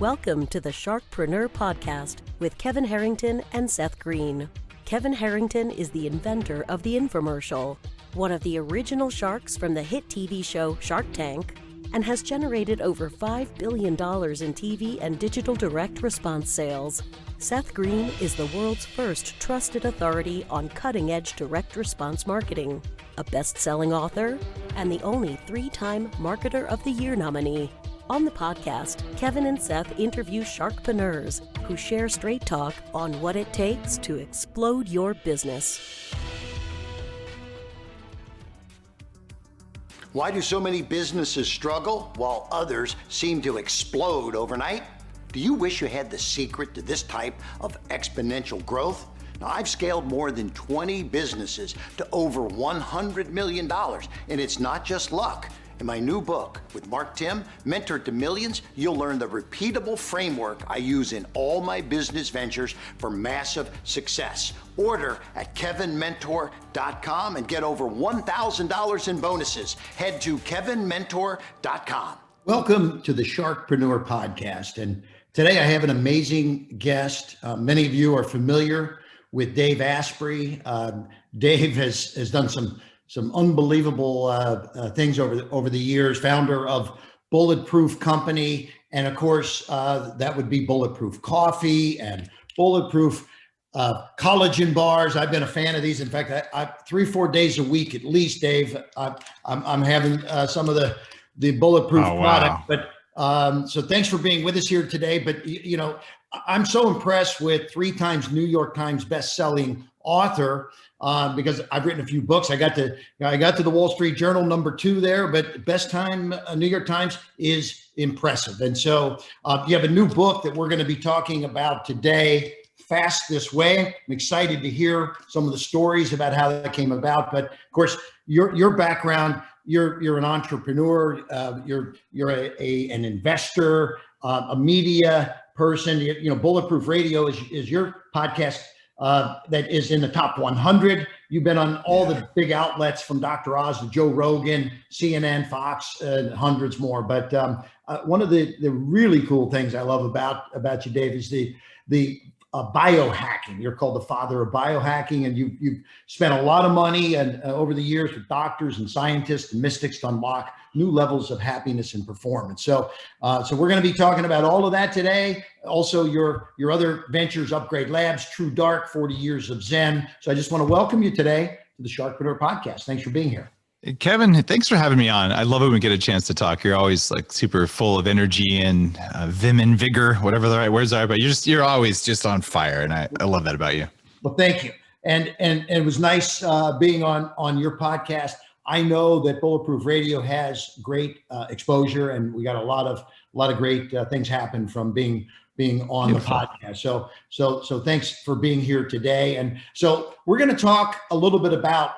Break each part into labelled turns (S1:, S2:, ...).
S1: Welcome to the Sharkpreneur podcast with Kevin Harrington and Seth Green. Kevin Harrington is the inventor of the infomercial, one of the original sharks from the hit TV show Shark Tank, and has generated over $5 billion in TV and digital direct response sales. Seth Green is the world's first trusted authority on cutting-edge direct response marketing, a best-selling author, and the only 3-time Marketer of the Year nominee. On the podcast, Kevin and Seth interview Sharkpreneurs who share straight talk on what it takes to explode your business.
S2: Why do so many businesses struggle while others seem to explode overnight? Do you wish you had the secret to this type of exponential growth? Now, I've scaled more than 20 businesses to over $100 million, and it's not just luck. In my new book with Mark Tim, Mentor to Millions, you'll learn the repeatable framework I use in all my business ventures for massive success. Order at kevinmentor.com and get over $1,000 in bonuses. Head to kevinmentor.com. Welcome to the Sharkpreneur podcast. And today I have an amazing guest. Many of you are familiar with Dave Asprey. Dave has done some unbelievable things over the years, founder of Bulletproof Company. And of course, that would be Bulletproof Coffee and Bulletproof collagen bars. I've been a fan of these. In fact, I 3-4 days a week, at least, Dave, I'm having some of the Bulletproof product. But so thanks for being with us here today. But, you know, I'm so impressed with 3 times New York Times best-selling author, because I've written a few books. I got to the Wall Street Journal #2 there, but best time New York Times is impressive. And so you have a new book that we're going to be talking about today, Fast This Way. I'm excited to hear some of the stories about how that came about. But of course, your background, you're an entrepreneur, you're an investor, a media person. You know, Bulletproof Radio is your podcast that is in the top 100. You've been on all the big outlets from Dr. Oz to Joe Rogan, CNN, Fox, and hundreds more. But one of the really cool things I love about you, Dave, is the biohacking. You're called the father of biohacking, and you've spent a lot of money and over the years with doctors and scientists and mystics to unlock new levels of happiness and performance. So we're going to be talking about all of that today. Also, your other ventures, Upgrade Labs, True Dark, 40 Years of Zen. So I just want to welcome you today to the Sharkpreneur podcast. Thanks for being here.
S3: Kevin, thanks for having me on. I love it when we get a chance to talk. You're always like super full of energy and vim and vigor, whatever the right words are, but you're always just on fire. And I love that about you. Well,
S2: thank you. And it was nice being on your podcast. I know that Bulletproof Radio has great exposure, and we got a lot of great things happen from being on Beautiful. The podcast. So thanks for being here today. And so we're going to talk a little bit about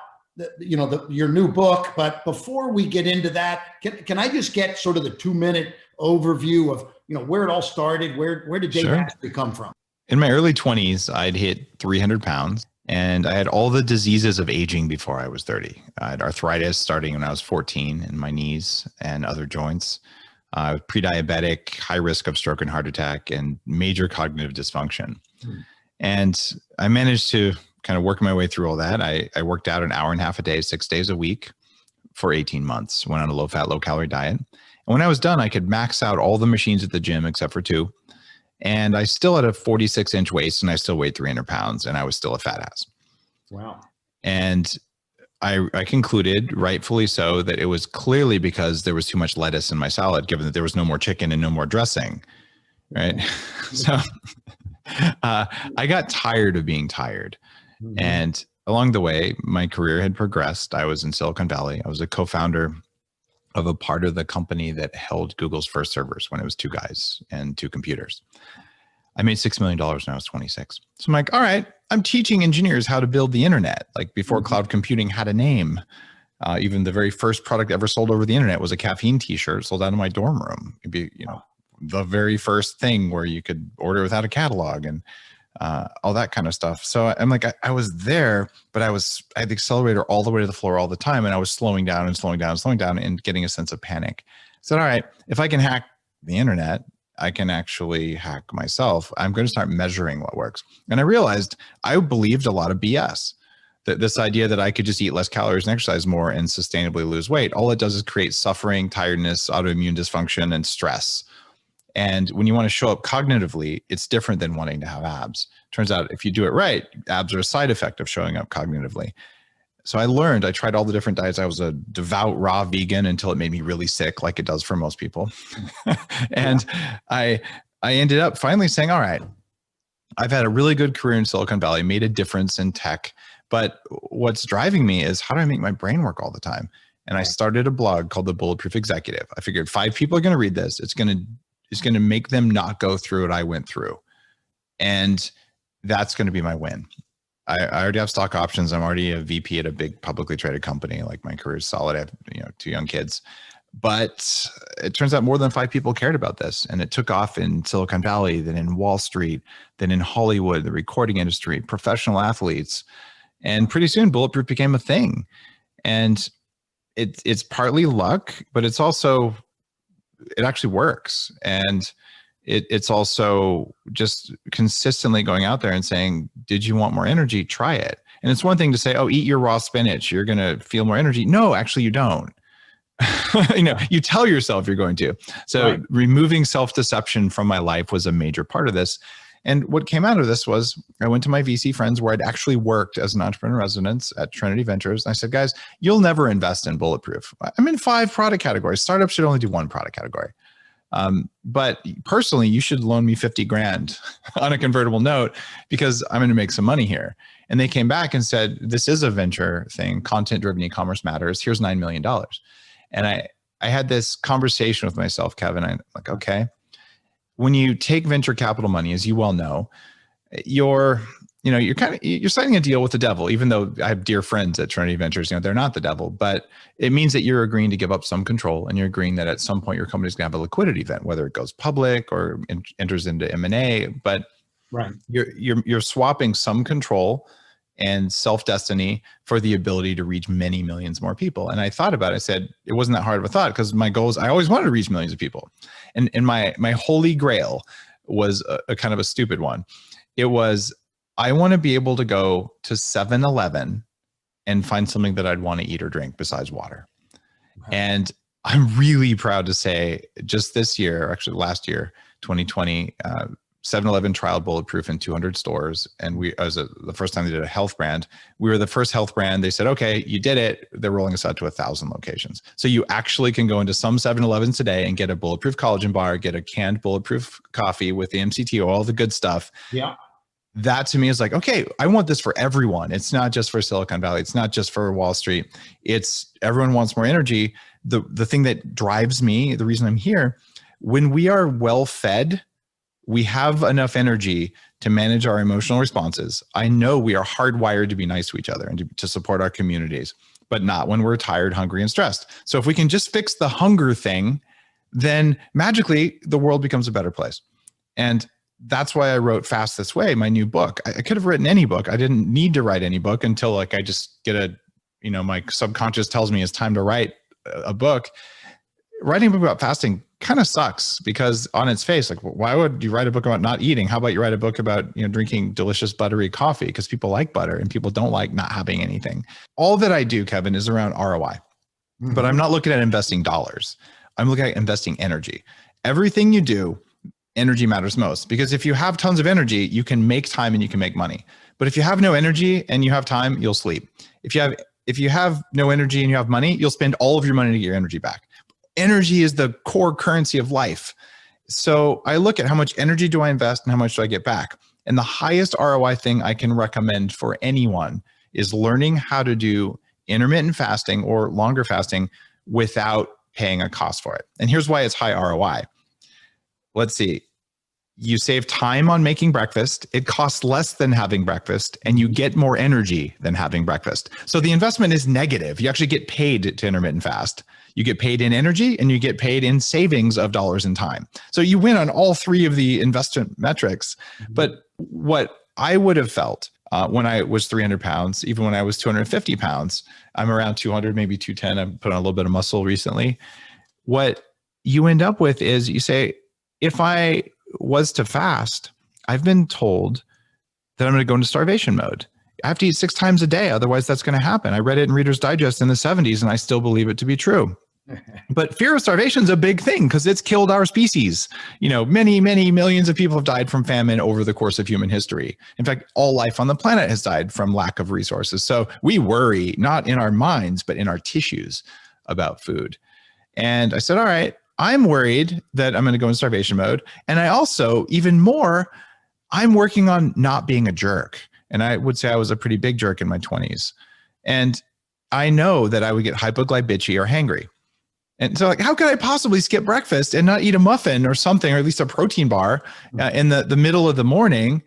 S2: your new book. But before we get into that, can I just get sort of the 2-minute overview of where it all started? Where did Dave Asprey come from?
S3: In my early 20s, I'd hit 300 pounds. And I had all the diseases of aging before I was 30. I had arthritis starting when I was 14 in my knees and other joints. Pre-diabetic, high risk of stroke and heart attack, and major cognitive dysfunction. And I managed to kind of work my way through all that. I worked out an hour and a half a day, 6 days a week for 18 months, went on a low-fat, low-calorie diet. And when I was done, I could max out all the machines at the gym except for 2. And I still had a 46-inch waist, and I still weighed 300 pounds, and I was still a fat ass.
S2: Wow.
S3: And I concluded, rightfully so, that it was clearly because there was too much lettuce in my salad, given that there was no more chicken and no more dressing, right? So I got tired of being tired. Mm-hmm. And along the way, my career had progressed. I was in Silicon Valley. I was a co-founder of a part of the company that held Google's first servers when it was 2 guys and 2 computers. I made $6 million when I was 26. So I'm like, all right, I'm teaching engineers how to build the internet. Like before cloud computing had a name. Even the very first product ever sold over the internet was a caffeine t-shirt sold out of my dorm room. It'd be, the very first thing where you could order without a catalog and all that kind of stuff. So I'm like, I was there, but I had the accelerator all the way to the floor all the time. And I was slowing down and getting a sense of panic. I said, all right, if I can hack the internet, I can actually hack myself. I'm going to start measuring what works. And I realized I believed a lot of BS. That this idea that I could just eat less calories and exercise more and sustainably lose weight, all it does is create suffering, tiredness, autoimmune dysfunction, and stress. And when you want to show up cognitively, it's different than wanting to have abs. Turns out if you do it right, abs are a side effect of showing up cognitively. So I tried all the different diets. I was a devout raw vegan until it made me really sick, like it does for most people. And I ended up finally saying, all right, I've had a really good career in Silicon Valley, made a difference in tech, but what's driving me is how do I make my brain work all the time? And I started a blog called the Bulletproof Executive. I figured 5 people are going to read this. It's going to make them not go through what I went through. And that's going to be my win. I already have stock options. I'm already a VP at a big publicly traded company. Like my career is solid. I have 2 young kids, but it turns out more than 5 people cared about this. And it took off in Silicon Valley, then in Wall Street, then in Hollywood, the recording industry, professional athletes. And pretty soon Bulletproof became a thing. And it's partly luck, but it's also, it actually works. And it's also just consistently going out there and saying, did you want more energy? Try it. And it's one thing to say, oh, eat your raw spinach, you're going to feel more energy. No, actually you don't. You tell yourself you're going to. So removing self-deception from my life was a major part of this. And what came out of this was I went to my VC friends where I'd actually worked as an entrepreneur in residence at Trinity Ventures. And I said, guys, you'll never invest in Bulletproof. I'm in 5 product categories. Startups should only do 1 product category. But personally, you should loan me 50 grand on a convertible note because I'm going to make some money here. And they came back and said, this is a venture thing. Content-driven e-commerce matters. Here's $9 million. And I had this conversation with myself, Kevin. I'm like, okay, when you take venture capital money, as you well know, you're signing a deal with the devil, even though I have dear friends at Trinity Ventures, they're not the devil, but it means that you're agreeing to give up some control and you're agreeing that at some point your company's going to have a liquidity event, whether it goes public or enters into M&A, but you're swapping some control and self-destiny for the ability to reach many millions more people. And I thought about it. I said, it wasn't that hard of a thought because my goal is I always wanted to reach millions of people. And my holy grail was a kind of a stupid one. It was, I want to be able to go to 7-Eleven and find something that I'd want to eat or drink besides water. And I'm really proud to say just this year, actually last year, 2020, 7-Eleven trialed Bulletproof in 200 stores. And the first time they did a health brand, we were the first health brand. They said, okay, you did it. They're rolling us out to 1,000 locations. So you actually can go into some 7-Elevens today and get a Bulletproof collagen bar, get a canned Bulletproof coffee with the MCT, all the good stuff.
S4: Yeah.
S3: That to me is like, okay, I want this for everyone. It's not just for Silicon Valley. It's not just for Wall Street. It's everyone wants more energy. The thing that drives me, the reason I'm here, when we are well fed, we have enough energy to manage our emotional responses. I know we are hardwired to be nice to each other and to support our communities, but not when we're tired, hungry, and stressed. So if we can just fix the hunger thing, then magically the world becomes a better place. And that's why I wrote Fast This Way, my new book. I could have written any book. I didn't need to write any book until I just get my subconscious tells me it's time to write a book. Writing a book about fasting kind of sucks because on its face, like, why would you write a book about not eating? How about you write a book about, drinking delicious buttery coffee? Because people like butter and people don't like not having anything. All that I do, Kevin, is around ROI, but I'm not looking at investing dollars. I'm looking at investing energy. Everything you do, energy matters most, because if you have tons of energy, you can make time and you can make money. But if you have no energy and you have time, you'll sleep. If you have no energy and you have money, you'll spend all of your money to get your energy back. Energy is the core currency of life. So I look at how much energy do I invest and how much do I get back? And the highest ROI thing I can recommend for anyone is learning how to do intermittent fasting or longer fasting without paying a cost for it. And here's why it's high ROI. Let's see. You save time on making breakfast. It costs less than having breakfast, and you get more energy than having breakfast. So the investment is negative. You actually get paid to intermittent fast. You get paid in energy and you get paid in savings of dollars and time. So you win on all 3 of the investment metrics. But what I would have felt when I was 300 pounds, even when I was 250 pounds, I'm around 200, maybe 210. I've put on a little bit of muscle recently. What you end up with is you say, if I was to fast, I've been told that I'm going to go into starvation mode. I have to eat 6 times a day. Otherwise that's going to happen. I read it in Reader's Digest in the 70s and I still believe it to be true. But fear of starvation is a big thing because it's killed our species. Many, many millions of people have died from famine over the course of human history. In fact, all life on the planet has died from lack of resources. So we worry, not in our minds, but in our tissues about food. And I said, all right, I'm worried that I'm going to go in starvation mode. And I also, even more, I'm working on not being a jerk. And I would say I was a pretty big jerk in my 20s. And I know that I would get hypoglycemic or hangry. And so how could I possibly skip breakfast and not eat a muffin or something, or at least a protein bar in the middle of the morning?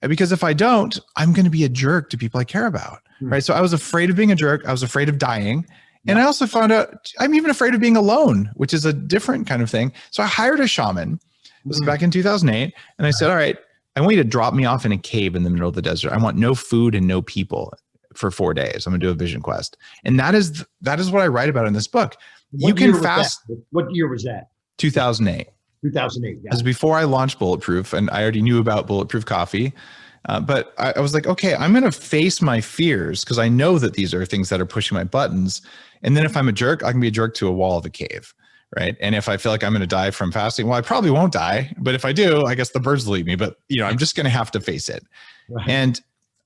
S3: Because if I don't, I'm going to be a jerk to people I care about. Right. So I was afraid of being a jerk. I was afraid of dying. And I also found out I'm even afraid of being alone, which is a different kind of thing. So I hired a shaman. This was back in 2008. And I said, all right, I want you to drop me off in a cave in the middle of the desert. I want no food and no people for 4 days. I'm going to do a vision quest. And that is what I write about in this book. You can fast.
S4: What year was that?
S3: 2008.
S4: 2008. Yeah.
S3: As before I launched Bulletproof, and I already knew about Bulletproof Coffee. But I was like, okay, I'm going to face my fears because I know that these are things that are pushing my buttons. And then if I'm a jerk, I can be a jerk to a wall of a cave. Right. And if I feel like I'm going to die from fasting, well, I probably won't die. But if I do, I guess the birds will eat me. But, I'm just going to have to face it. Right. And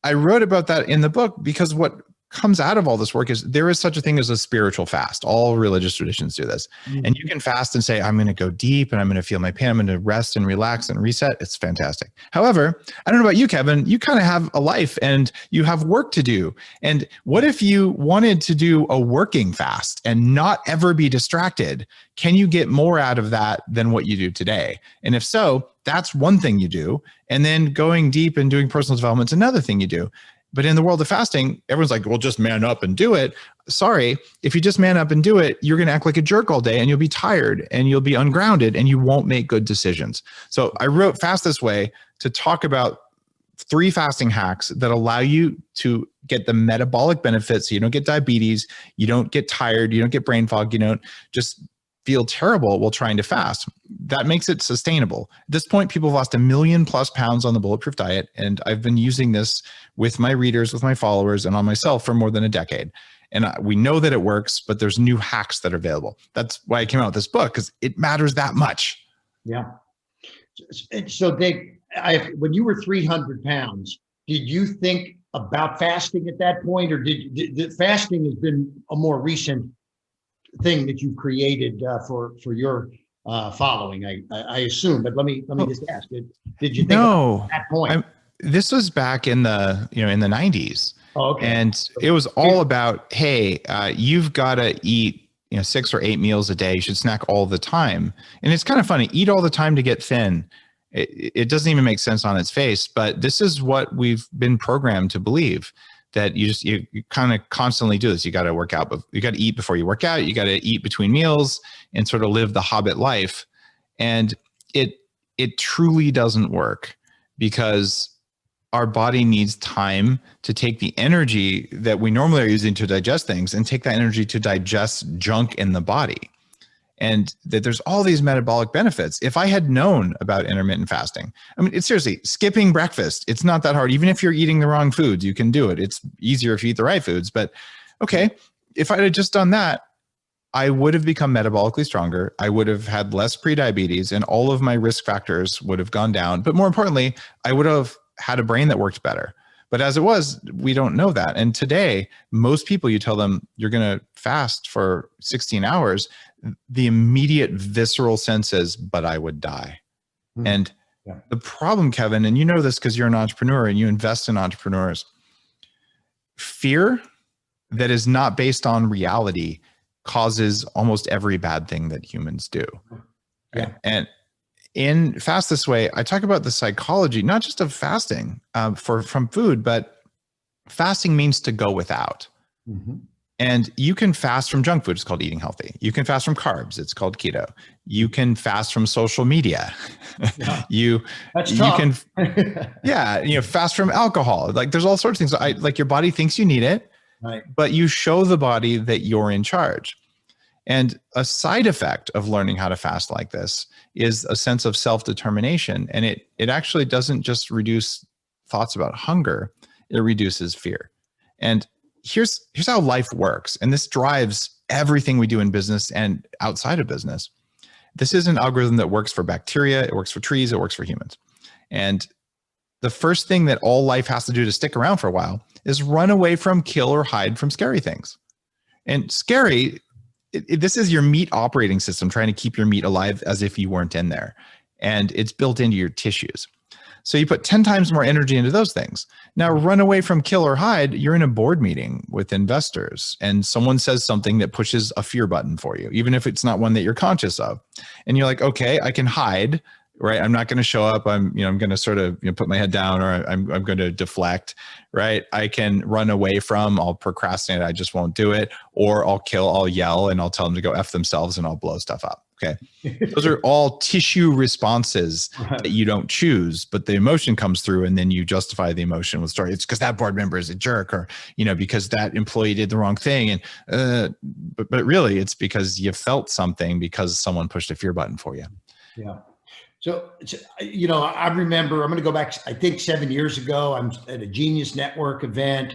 S3: I wrote about that in the book because what comes out of all this work is there is such a thing as a spiritual fast. All religious traditions do this. And you can fast and say, I'm going to go deep and I'm going to feel my pain. I'm going to rest and relax and reset. It's fantastic. However, I don't know about you, Kevin, you kind of have a life and you have work to do. And what if you wanted to do a working fast and not ever be distracted? Can you get more out of that than what you do today? And if so, that's one thing you do. And then going deep and doing personal development is another thing you do. But in the world of fasting, everyone's like, well, just man up and do it. Sorry, if you just man up and do it, you're going to act like a jerk all day and you'll be tired and you'll be ungrounded and you won't make good decisions. So I wrote Fast This Way to talk about 3 fasting hacks that allow you to get the metabolic benefits. So you don't get diabetes, you don't get tired, you don't get brain fog, you don't just feel terrible while trying to fast. That makes it sustainable. At this point, people have lost 1 million+ pounds on the Bulletproof Diet. And I've been using this with my readers, with my followers, and on myself for more than a decade. And we know that it works, but there's new hacks that are available. That's why I came out with this book, because it matters that much.
S4: Yeah. So Dave, when you were 300 pounds, did you think about fasting at that point? Or did fasting has been a more recent thing that you've created for your following, I assume, but let me just ask, did you think at that point?
S3: This was back in the, in the 90s.
S4: Oh, okay.
S3: And it was all about, hey, you've got to eat, 6 or 8 meals a day. You should snack all the time. And it's kind of funny, eat all the time to get thin. It doesn't even make sense on its face, but this is what we've been programmed to believe, that you kind of constantly do this. You got to work out, but you got to eat before you work out. You got to eat between meals and sort of live the Hobbit life. And it truly doesn't work, because our body needs time to take the energy that we normally are using to digest things and take that energy to digest junk in the body. And that there's all these metabolic benefits. If I had known about intermittent fasting, I mean, it's seriously, skipping breakfast, it's not that hard. Even if you're eating the wrong foods, you can do it. It's easier if you eat the right foods. But okay, if I had just done that, I would have become metabolically stronger. I would have had less prediabetes and all of my risk factors would have gone down. But more importantly, I would have had a brain that worked better. But as it was, we don't know that. And today, most people, you tell them you're going to fast for 16 hours, the immediate visceral sense is, but I would die. And the problem, Kevin, and you know this because you're an entrepreneur and you invest in entrepreneurs, fear that is not based on reality causes almost every bad thing that humans do.
S4: Yeah.
S3: And in Fast This Way, I talk about the psychology, not just of fasting from food, but fasting means to go without. And you can fast from junk food. It's called eating healthy. You can fast from carbs. It's called keto. You can fast from social media.
S4: Yeah.
S3: you can, fast from alcohol. Like there's all sorts of things. Like your body thinks you need it,
S4: right?
S3: But you show the body that you're in charge. And a side effect of learning how to fast like this is a sense of self-determination. And it actually doesn't just reduce thoughts about hunger, it reduces fear. And here's how life works. And this drives everything we do in business and outside of business. This is an algorithm that works for bacteria, it works for trees, it works for humans. And the first thing that all life has to do to stick around for a while is run away from, kill, or hide from scary things. And scary, this is your meat operating system trying to keep your meat alive as if you weren't in there. And it's built into your tissues. So you put 10 times more energy into those things. Now run away from, kill, or hide, you're in a board meeting with investors and someone says something that pushes a fear button for you, even if it's not one that you're conscious of. And you're like, okay, I can hide, right? I'm not going to show up. I'm going to sort of put my head down, or I'm going to deflect, right? I can run away from, I'll procrastinate, I just won't do it, or I'll kill, I'll yell, and I'll tell them to go F themselves and I'll blow stuff up. Okay. Those are all tissue responses that you don't choose, but the emotion comes through and then you justify the emotion with story. It's because that board member is a jerk, or, because that employee did the wrong thing. And, but really it's because you felt something because someone pushed a fear button for you.
S4: Yeah. So, I remember, I'm going to go back, I think 7 years ago, I'm at a Genius Network event.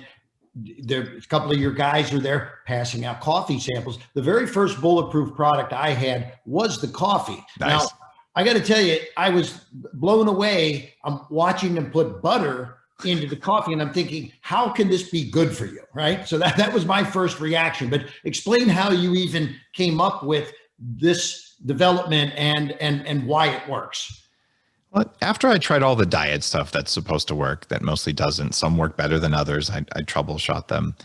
S4: There, a couple of your guys were there passing out coffee samples. The very first Bulletproof product I had was the coffee.
S3: Nice.
S4: Now, I got to tell you, I was blown away. I'm watching them put butter into the coffee and I'm thinking, how can this be good for you? Right. So that was my first reaction, but explain how you even came up with this development and why it works.
S3: Well, after I tried all the diet stuff that's supposed to work, that mostly doesn't, some work better than others, I troubleshot them.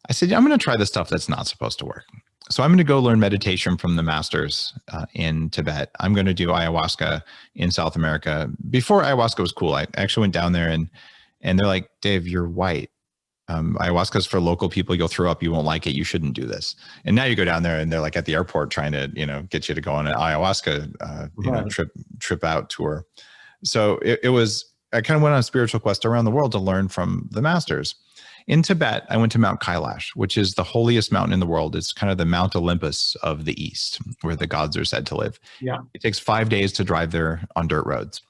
S3: I said, I'm going to try the stuff that's not supposed to work. So I'm going to go learn meditation from the masters in Tibet. I'm going to do ayahuasca in South America. Before ayahuasca was cool, I actually went down there and they're like, Dave, you're white. Ayahuasca is for local people. You'll throw up. You won't like it. You shouldn't do this. And now you go down there and they're like at the airport trying to, get you to go on an ayahuasca, trip out tour. So it was, I kind of went on a spiritual quest around the world to learn from the masters. In Tibet, I went to Mount Kailash, which is the holiest mountain in the world. It's kind of the Mount Olympus of the East, where the gods are said to live. Yeah. It takes 5 days to drive there on dirt roads.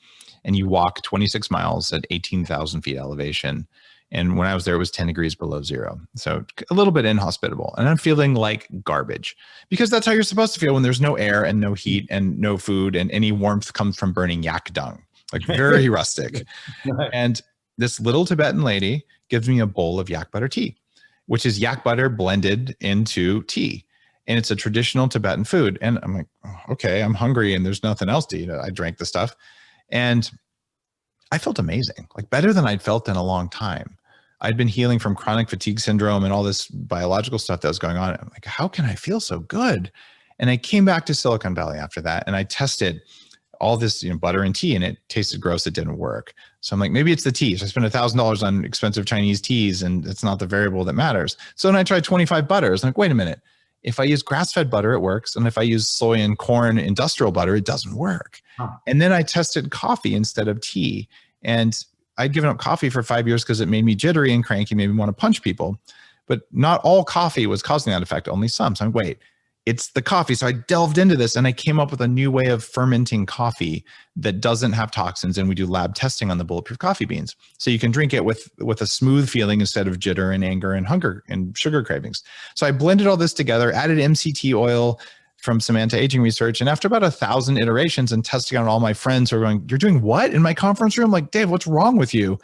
S3: And you walk 26 miles at 18,000 feet elevation. And when I was there, it was 10 degrees below zero. So a little bit inhospitable. And I'm feeling like garbage because that's how you're supposed to feel when there's no air and no heat and no food, and any warmth comes from burning yak dung. Like very rustic. And this little Tibetan lady gives me a bowl of yak butter tea, which is yak butter blended into tea. And it's a traditional Tibetan food. And I'm like, oh, okay, I'm hungry and there's nothing else to eat. I drank the stuff and I felt amazing, like better than I'd felt in a long time. I'd been healing from chronic fatigue syndrome and all this biological stuff that was going on. I'm like, how can I feel so good? And I came back to Silicon Valley after that and I tested all this, butter and tea, and it tasted gross. It didn't work. So I'm like, maybe it's the tea. So I spent $1,000 on expensive Chinese teas and it's not the variable that matters. So then I tried 25 butters. I'm like, wait a minute. If I use grass-fed butter, it works. And if I use soy and corn industrial butter, it doesn't work. Huh. And then I tested coffee instead of tea. And I'd given up coffee for 5 years because it made me jittery and cranky, made me want to punch people. But not all coffee was causing that effect, only some. So I'm like, wait, it's the coffee. So I delved into this and I came up with a new way of fermenting coffee that doesn't have toxins. And we do lab testing on the Bulletproof coffee beans. So you can drink it with a smooth feeling instead of jitter and anger and hunger and sugar cravings. So I blended all this together, added MCT oil from some anti-aging research. And after about 1,000 iterations and testing on all my friends who are going, you're doing what in my conference room? Like, Dave, what's wrong with you?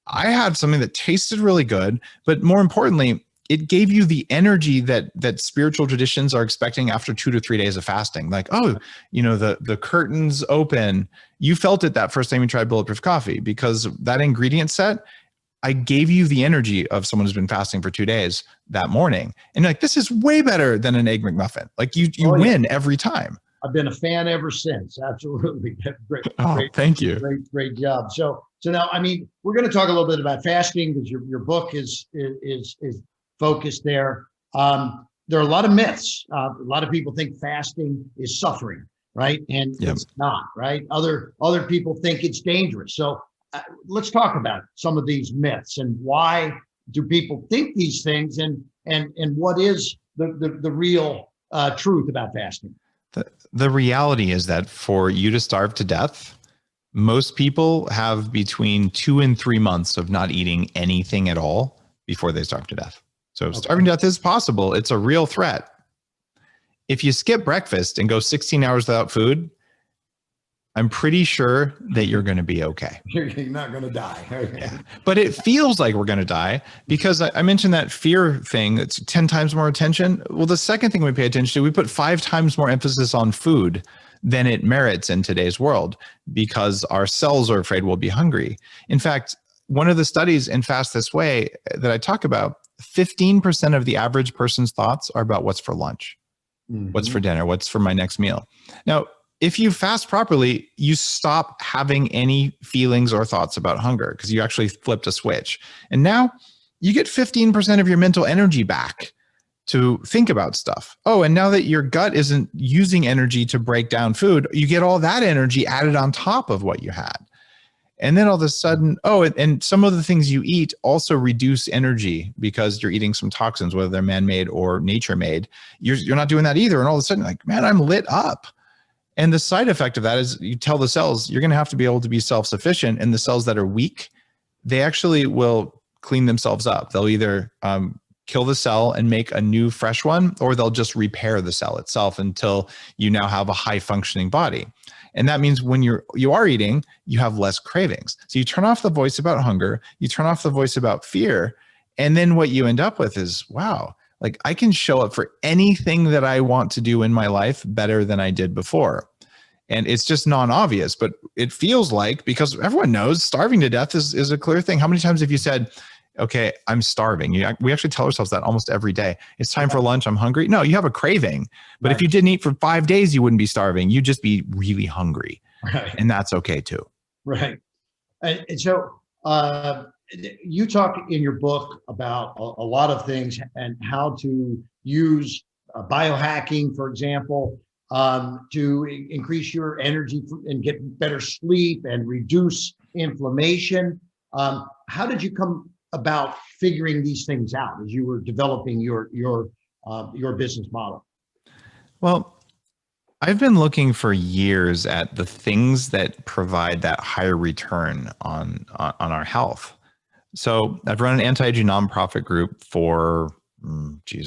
S3: I had something that tasted really good, but more importantly, it gave you the energy that spiritual traditions are expecting after 2 to 3 days of fasting. Like, oh, the curtains open. You felt it that first time you tried Bulletproof coffee because that ingredient set, I gave you the energy of someone who's been fasting for 2 days that morning. And you're like, this is way better than an Egg McMuffin. Like you win every time.
S4: I've been a fan ever since. Absolutely. Great.
S3: Thank you.
S4: Great job. So now, we're going to talk a little bit about fasting because your book is focused there. There are a lot of myths. A lot of people think fasting is suffering, right? And It's not, right? Other people think it's dangerous. So let's talk about some of these myths and why do people think these things and what is the real truth about fasting?
S3: The reality is that for you to starve to death, most people have between 2 and 3 months of not eating anything at all before they starve to death. So starving to death is possible. It's a real threat. If you skip breakfast and go 16 hours without food, I'm pretty sure that you're going to be okay.
S4: You're not going to die. Okay.
S3: Yeah. But it feels like we're going to die because I mentioned that fear thing. It's 10 times more attention. Well, the second thing we pay attention to, we put 5 times more emphasis on food than it merits in today's world because our cells are afraid we'll be hungry. In fact, one of the studies in Fast This Way that I talk about, 15% of the average person's thoughts are about what's for lunch, what's for dinner, what's for my next meal. Now, if you fast properly, you stop having any feelings or thoughts about hunger because you actually flipped a switch. And now you get 15% of your mental energy back to think about stuff. Oh, and now that your gut isn't using energy to break down food, you get all that energy added on top of what you had. And then all of a sudden, and some of the things you eat also reduce energy because you're eating some toxins, whether they're man-made or nature-made. You're not doing that either. And all of a sudden, like, man, I'm lit up. And the side effect of that is you tell the cells, you're going to have to be able to be self-sufficient. And the cells that are weak, they actually will clean themselves up. They'll either kill the cell and make a new fresh one, or they'll just repair the cell itself until you now have a high functioning body. And that means when you are eating, you have less cravings. So you turn off the voice about hunger, you turn off the voice about fear. And then what you end up with is, wow, like I can show up for anything that I want to do in my life better than I did before. And it's just non-obvious, but it feels like, because everyone knows starving to death is a clear thing. How many times have you said, okay, I'm starving? We actually tell ourselves that almost every day. It's time for lunch. I'm hungry. No, you have a craving. But if you didn't eat for 5 days, you wouldn't be starving. You'd just be really hungry.
S4: Right.
S3: And that's okay too.
S4: Right. And so you talk in your book about a lot of things and how to use biohacking, for example, to increase your energy and get better sleep and reduce inflammation. How did you come about figuring these things out as you were developing your business model?
S3: Well, I've been looking for years at the things that provide that higher return on our health. So I've run an anti-aging nonprofit group for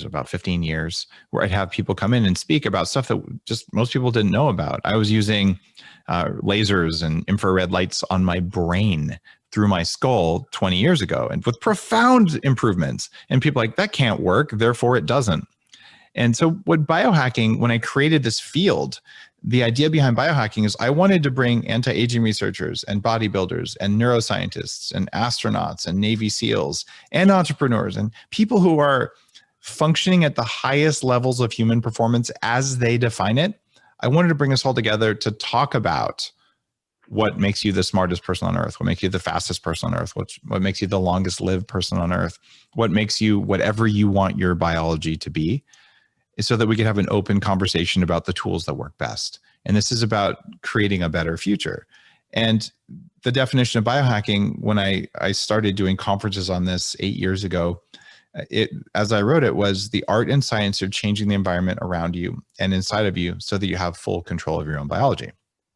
S3: about 15 years, where I'd have people come in and speak about stuff that just most people didn't know about. I was using lasers and infrared lights on my brain through my skull 20 years ago, and with profound improvements. And people are like, that can't work, therefore it doesn't. And so what biohacking, when I created this field, the idea behind biohacking is I wanted to bring anti-aging researchers and bodybuilders and neuroscientists and astronauts and Navy SEALs and entrepreneurs and people who are functioning at the highest levels of human performance as they define it. I wanted to bring us all together to talk about what makes you the smartest person on earth, what makes you the fastest person on earth, what makes you the longest lived person on earth, what makes you whatever you want your biology to be, so that we can have an open conversation about the tools that work best. And this is about creating a better future. And the definition of biohacking, when I started doing conferences on this 8 years ago, as I wrote it, was the art and science of changing the environment around you and inside of you so that you have full control of your own biology.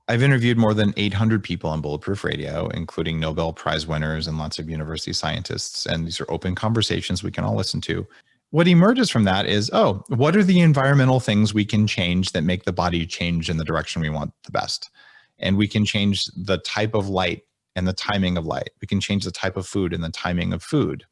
S3: I've interviewed more than 800 people on Bulletproof Radio, including Nobel Prize winners and lots of university scientists. And these are open conversations we can all listen to. What emerges from that is, what are the environmental things we can change that make the body change in the direction we want the best? And we can change the type of light and the timing of light. We can change the type of food and the timing of food.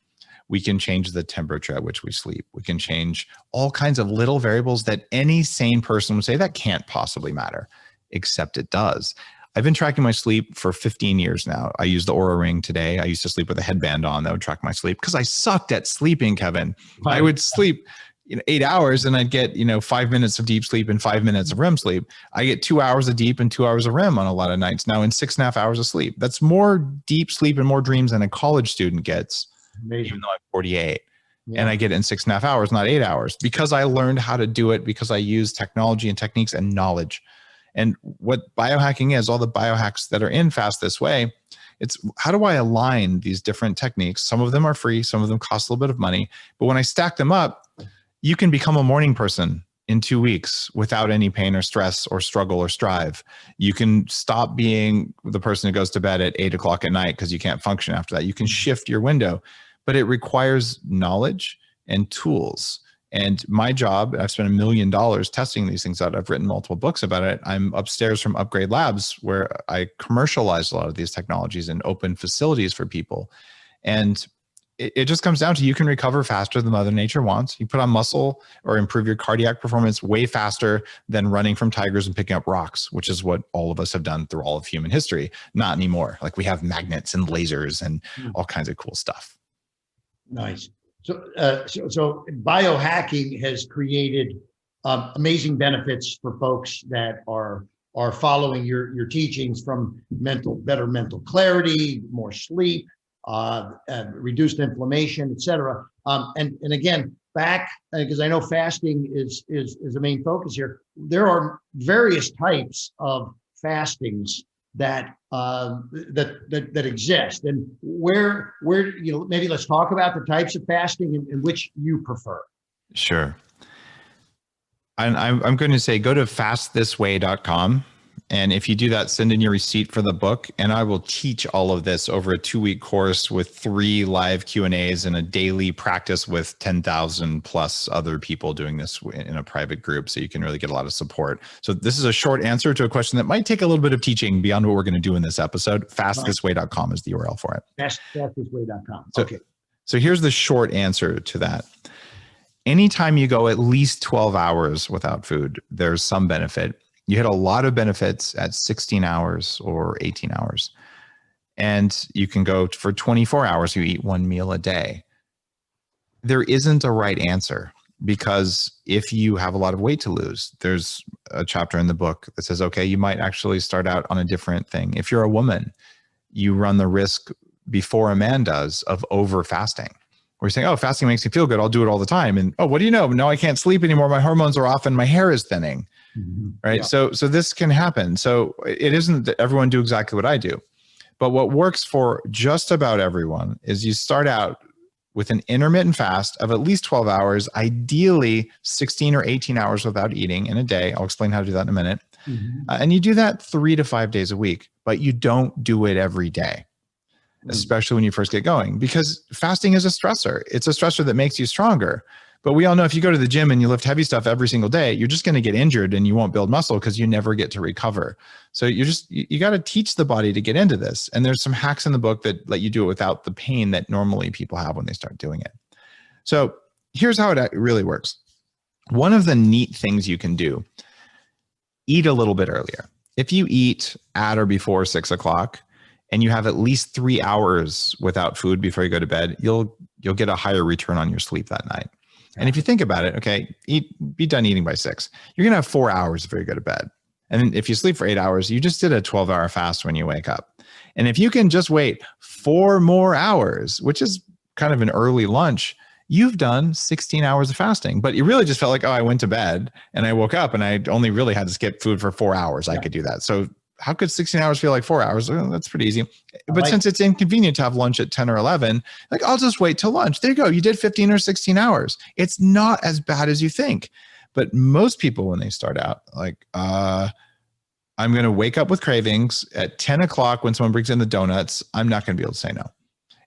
S3: We can change the temperature at which we sleep. We can change all kinds of little variables that any sane person would say that can't possibly matter, except it does. I've been tracking my sleep for 15 years now. I use the Oura Ring today. I used to sleep with a headband on that would track my sleep because I sucked at sleeping, Kevin. Right. I would sleep 8 hours and I'd get 5 minutes of deep sleep and 5 minutes of REM sleep. I get 2 hours of deep and 2 hours of REM on a lot of nights now in 6.5 hours of sleep. That's more deep sleep and more dreams than a college student gets. Amazing. Even though I'm 48. Yeah. And I get it in 6.5 hours, not 8 hours, because I learned how to do it, because I use technology and techniques and knowledge. And what biohacking is, all the biohacks that are in Fast This Way, it's how do I align these different techniques? Some of them are free, some of them cost a little bit of money. But when I stack them up, you can become a morning person in 2 weeks without any pain or stress or struggle or strive. You can stop being the person who goes to bed at 8 o'clock at night because you can't function after that. You can shift your window, but it requires knowledge and tools. And my job, I've spent $1 million testing these things out. I've written multiple books about it. I'm upstairs from Upgrade Labs, where I commercialize a lot of these technologies and open facilities for people. And it just comes down to, you can recover faster than Mother Nature wants. You put on muscle or improve your cardiac performance way faster than running from tigers and picking up rocks, which is what all of us have done through all of human history. Not anymore. Like, we have magnets and lasers and all kinds of cool stuff.
S4: Nice. So biohacking has created amazing benefits for folks that are following your teachings, from better mental clarity, more sleep, reduced inflammation, etc. And again, because I know fasting is a main focus here. There are various types of fastings that exist, and where maybe let's talk about the types of fasting and which you prefer.
S3: Sure. I'm going to say, go to fastthisway.com. And if you do that, send in your receipt for the book, and I will teach all of this over a 2-week course with 3 live Q&As and a daily practice with 10,000 plus other people doing this in a private group. So you can really get a lot of support. So this is a short answer to a question that might take a little bit of teaching beyond what we're going to do in this episode. Fastthisway.com is the URL for it.
S4: Fastthisway.com.
S3: Okay. So here's the short answer to that. Anytime you go at least 12 hours without food, there's some benefit. You hit a lot of benefits at 16 hours or 18 hours. And you can go for 24 hours, you eat 1 meal a day. There isn't a right answer, because if you have a lot of weight to lose, there's a chapter in the book that says, okay, you might actually start out on a different thing. If you're a woman, you run the risk, before a man does, of over fasting. We're saying, oh, fasting makes me feel good, I'll do it all the time. And oh, what do you know? No, I can't sleep anymore. My hormones are off and my hair is thinning. Right. Yeah. So this can happen. So it isn't that everyone do exactly what I do, but what works for just about everyone is you start out with an intermittent fast of at least 12 hours, ideally 16 or 18 hours without eating in a day. I'll explain how to do that in a minute. And you do that 3 to 5 days a week, but you don't do it every day, especially when you first get going, because fasting is a stressor. It's a stressor that makes you stronger. But we all know, if you go to the gym and you lift heavy stuff every single day, you're just going to get injured and you won't build muscle because you never get to recover. So you got to teach the body to get into this. And there's some hacks in the book that let you do it without the pain that normally people have when they start doing it. So here's how it really works. One of the neat things you can do, eat a little bit earlier. If you eat at or before 6 o'clock and you have at least 3 hours without food before you go to bed, you'll get a higher return on your sleep that night. And if you think about it, okay, be done eating by 6. You're going to have 4 hours before you go to bed. And if you sleep for 8 hours, you just did a 12-hour fast when you wake up. And if you can just wait 4 more hours, which is kind of an early lunch, you've done 16 hours of fasting. But you really just felt like, oh, I went to bed and I woke up and I only really had to skip food for 4 hours. I could do that. So how could 16 hours feel like 4 hours? Well, that's pretty easy. But since it's inconvenient to have lunch at 10 or 11, like, I'll just wait till lunch. There you go. You did 15 or 16 hours. It's not as bad as you think. But most people, when they start out, like, I'm going to wake up with cravings at 10 o'clock when someone brings in the donuts. I'm not going to be able to say no.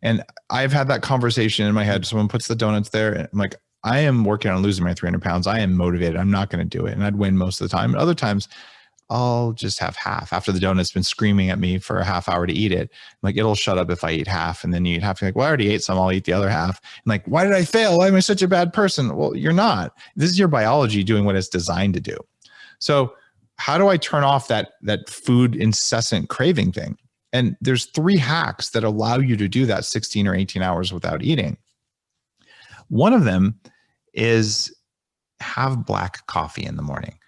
S3: And I've had that conversation in my head. Someone puts the donuts there and I'm like, I am working on losing my 300 pounds. I am motivated. I'm not going to do it. And I'd win most of the time. Other times, I'll just have half after the donut's been screaming at me for a half hour to eat it. I'm like, it'll shut up if I eat half. And then you eat half. You're like, well, I already ate some. I'll eat the other half. And like, why did I fail? Why am I such a bad person? Well, you're not. This is your biology doing what it's designed to do. So how do I turn off that food incessant craving thing? And there's 3 hacks that allow you to do that 16 or 18 hours without eating. One of them is have black coffee in the morning.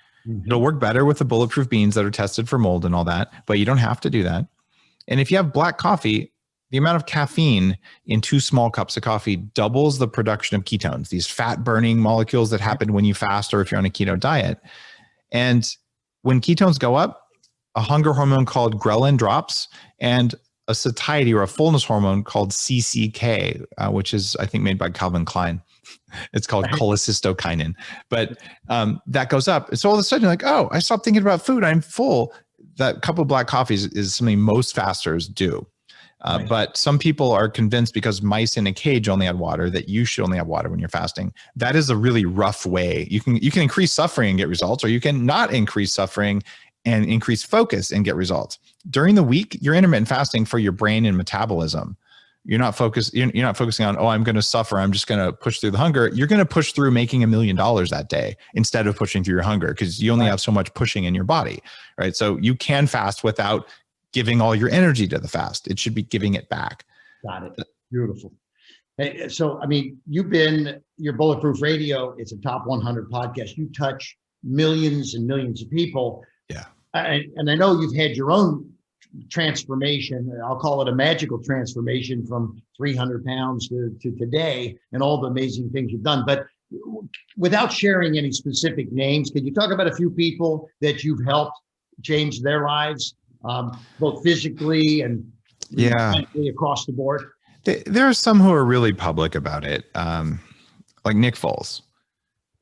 S3: It'll work better with the bulletproof beans that are tested for mold and all that, but you don't have to do that. And if you have black coffee, the amount of caffeine in 2 small cups of coffee doubles the production of ketones, these fat burning molecules that happen when you fast or if you're on a keto diet. And when ketones go up, a hunger hormone called ghrelin drops, and a satiety or a fullness hormone called CCK, which is, I think, made by Calvin Klein. It's called cholecystokinin, but that goes up. So all of a sudden you're like, oh, I stopped thinking about food. I'm full. That cup of black coffee is something most fasters do. Right. But some people are convinced because mice in a cage only had water that you should only have water when you're fasting. That is a really rough way. You can increase suffering and get results, or you can not increase suffering and increase focus and get results. During the week, you're intermittent fasting for your brain and metabolism. You're not focused. You're not focusing on, oh, I'm going to suffer. I'm just going to push through the hunger. You're going to push through making $1 million that day instead of pushing through your hunger, because you only have so much pushing in your body, right? So you can fast without giving all your energy to the fast. It should be giving it back.
S4: Got it. Beautiful. Hey, so, I mean, your Bulletproof Radio, it's a top 100 podcast. You touch millions and millions of people.
S3: Yeah.
S4: And I know you've had your own transformation. I'll call it a magical transformation from 300 pounds to today, and all the amazing things you've done. But without sharing any specific names, can you talk about a few people that you've helped change their lives, both physically and mentally across the board?
S3: There are some who are really public about it, like Nick Foles.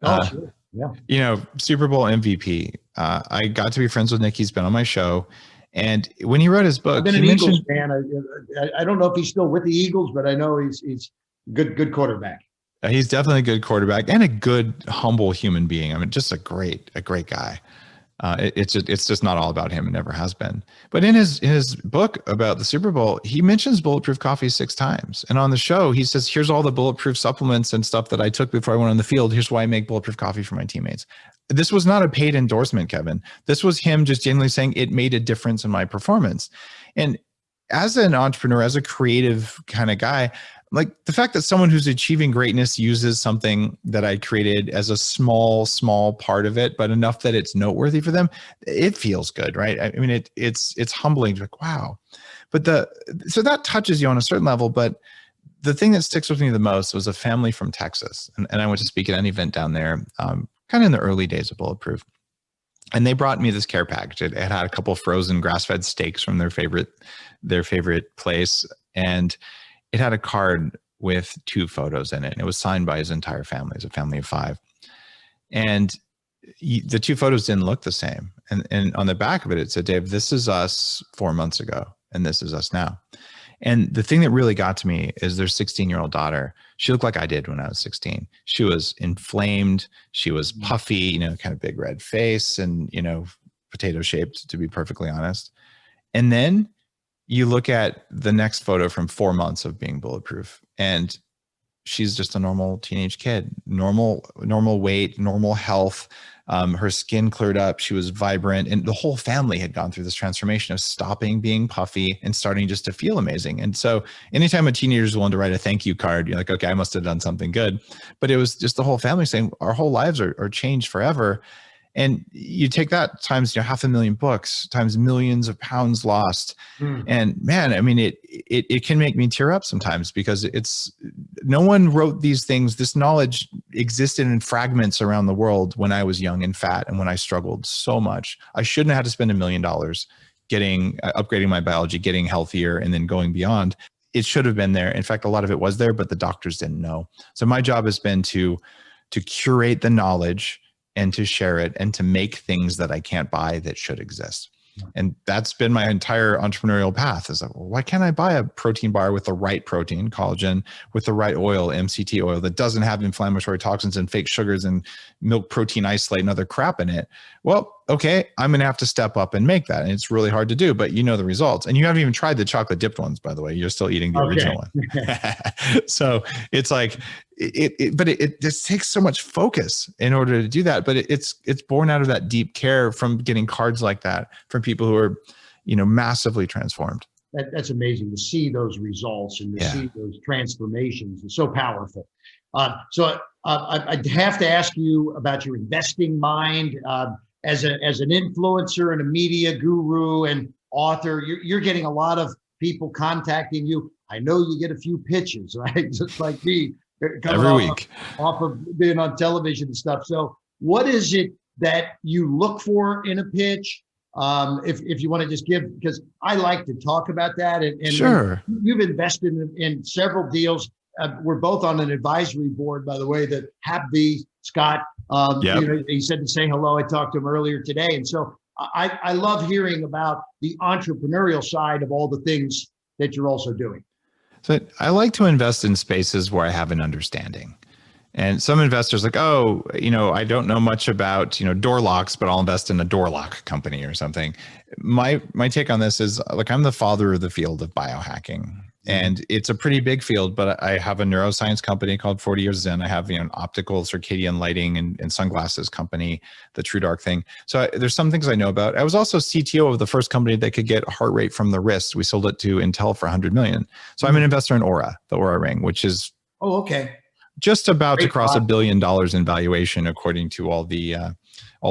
S4: Sure. Yeah.
S3: Super Bowl MVP. I got to be friends with Nick. He's been on my show. And when he wrote his book,
S4: I've been an Eagles fan. I don't know if he's still with the Eagles, but I know he's good quarterback.
S3: He's definitely a good quarterback and a good, humble human being. I mean, just a great guy. It's just not all about him. It never has been. But in his book about the Super Bowl, he mentions Bulletproof Coffee 6 times. And on the show, he says, here's all the Bulletproof supplements and stuff that I took before I went on the field. Here's why I make Bulletproof Coffee for my teammates. This was not a paid endorsement, Kevin. This was him just genuinely saying it made a difference in my performance. And as an entrepreneur, as a creative kind of guy, like the fact that someone who's achieving greatness uses something that I created as a small part of it, but enough that it's noteworthy for them, it feels good, right? I mean, it's humbling. Like, wow. But so that touches you on a certain level, but the thing that sticks with me the most was a family from Texas. And I went to speak at an event down there, kind of in the early days of Bulletproof. And they brought me this care package. It had a couple of frozen grass-fed steaks from their favorite place. And it had a card with 2 photos in it. And it was signed by his entire family. It's a family of 5. And the 2 photos didn't look the same. And on the back of it, it said, Dave, this is us 4 months ago. And this is us now. And the thing that really got to me is their 16-year-old daughter. She looked like I did when I was 16. She was inflamed. She was puffy, kind of big red face and, potato shaped, to be perfectly honest. And then you look at the next photo from 4 months of being Bulletproof, and she's just a normal teenage kid, normal weight, normal health. Her skin cleared up. She was vibrant, and the whole family had gone through this transformation of stopping being puffy and starting just to feel amazing. And so anytime a teenager is willing to write a thank you card, you're like, okay, I must have done something good. But it was just the whole family saying our whole lives are changed forever. And you take that times 500,000 books times millions of pounds lost. And man, I mean, it can make me tear up sometimes, because no one wrote these things. This knowledge existed in fragments around the world when I was young and fat, and when I struggled so much. I shouldn't have had to spend $1 million upgrading my biology, getting healthier, and then going beyond. It should have been there. In fact, a lot of it was there, but the doctors didn't know. So my job has been to curate the knowledge and to share it and to make things that I can't buy that should exist. And that's been my entire entrepreneurial path, is like, well, why can't I buy a protein bar with the right protein, collagen, with the right oil, MCT oil, that doesn't have inflammatory toxins and fake sugars and milk protein isolate and other crap in it? Well, okay, I'm going to have to step up and make that. And it's really hard to do, but you know the results. And you haven't even tried the chocolate dipped ones, by the way. You're still eating the original one. So it's like, it just takes so much focus in order to do that. But it's born out of that deep care from getting cards like that from people who are, massively transformed.
S4: That's amazing to see those results and to see those transformations. It's so powerful. So I'd have to ask you about your investing mind. As an influencer and a media guru and author, you're getting a lot of people contacting you. I know you get a few pitches, right? Just like me,
S3: every week
S4: off of being on television and stuff. So what is it that you look for in a pitch? If you want to just give, because I like to talk about that. And
S3: sure.
S4: And you've invested in several deals. we're both on an advisory board, by the way, that Happy Scott,
S3: Yep.
S4: you know, he said to say hello. I talked to him earlier today. And so I love hearing about the entrepreneurial side of all the things that you're also doing.
S3: So I like to invest in spaces where I have an understanding. And some investors like, oh, you know, I don't know much about, you know, door locks, but I'll invest in a door lock company or something. My take on this is, like, I'm the father of the field of biohacking. And it's a pretty big field, but I have a neuroscience company called 40 Years In. I have, you know, an optical circadian lighting and sunglasses company, the True Dark thing. So there's some things I know about. I was also CTO of the first company that could get heart rate from the wrist. We sold it to Intel for 100 million. So I'm an investor in Aura, the Aura ring, which is just about to cross $1 billion in valuation, according to all the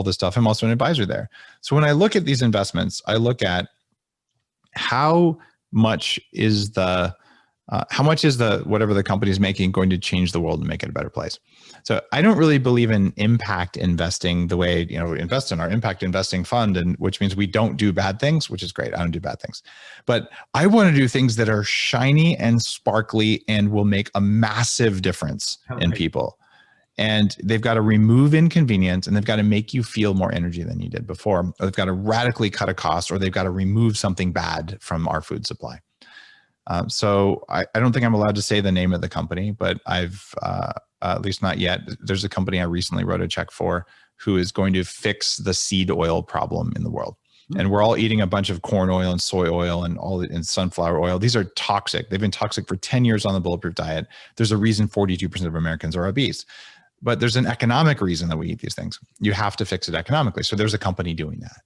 S3: stuff. I'm also an advisor there. So when I look at these investments, I look at how much is the whatever the company is making going to change the world and make it a better place. So I don't really believe in impact investing the way, you know, we invest in our impact investing fund, and which means we don't do bad things, which is great. I don't do bad things, but I want to do things that are shiny and sparkly and will make a massive difference in people. And they've got to remove inconvenience, and they've got to make you feel more energy than you did before. Or they've got to radically cut a cost, or they've got to remove something bad from our food supply. So I don't think I'm allowed to say the name of the company, but I've, at least not yet. There's a company I recently wrote a check for who is going to fix the seed oil problem in the world. And we're all eating a bunch of corn oil and soy oil and sunflower oil. These are toxic. They've been toxic for 10 years on the Bulletproof Diet. There's a reason 42% of Americans are obese. But there's an economic reason that we eat these things. You have to fix it economically. So there's a company doing that.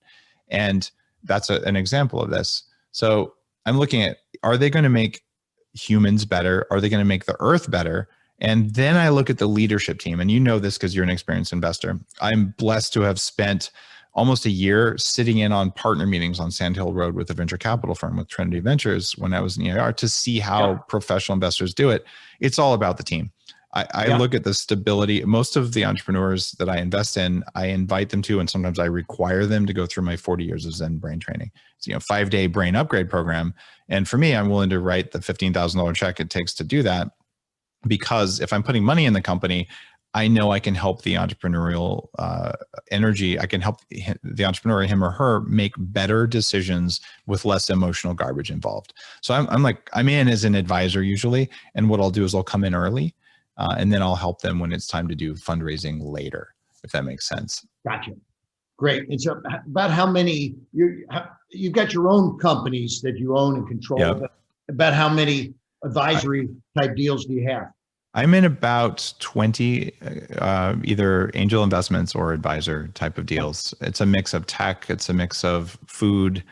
S3: And that's an example of this. So I'm looking at, are they going to make humans better? Are they going to make the earth better? And then I look at the leadership team. And you know this because you're an experienced investor. I'm blessed to have spent almost a year sitting in on partner meetings on Sand Hill Road with a venture capital firm, with Trinity Ventures, when I was in EIR, to see how professional investors do it. It's all about the team. I look at the stability. Most of the entrepreneurs that I invest in, I invite them to, and sometimes I require them to go through my 40 years of Zen brain training. It's, you know, 5-day brain upgrade program. And for me, I'm willing to write the $15,000 check it takes to do that, because if I'm putting money in the company, I know I can help the entrepreneurial energy. I can help the entrepreneur, him or her, make better decisions with less emotional garbage involved. So I'm in as an advisor usually. And what I'll do is I'll come in early. And then I'll help them when it's time to do fundraising later, if that makes sense.
S4: Gotcha. Great. And so about how many, you've got your own companies that you own and control.
S3: Yep.
S4: About how many advisory type deals do you have?
S3: I'm in about 20 either angel investments or advisor type of deals. It's a mix of tech. It's a mix of food.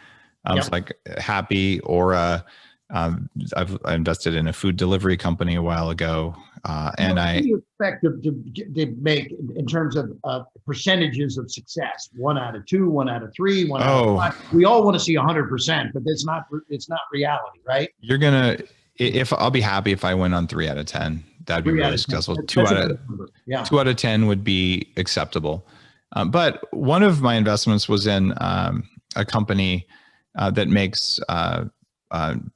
S3: It's like Happy, Aura. I invested in a food delivery company a while ago. And what
S4: do you expect to make in terms of percentages of success? 1 out of 2, 1 out of 3, 1 out of 5. We all want to see 100%, but it's not reality, right?
S3: You're gonna, I'll be happy if I win on 3 out of 10. That'd be really successful. 2 out of 10 would be acceptable. But one of my investments was in a company that makes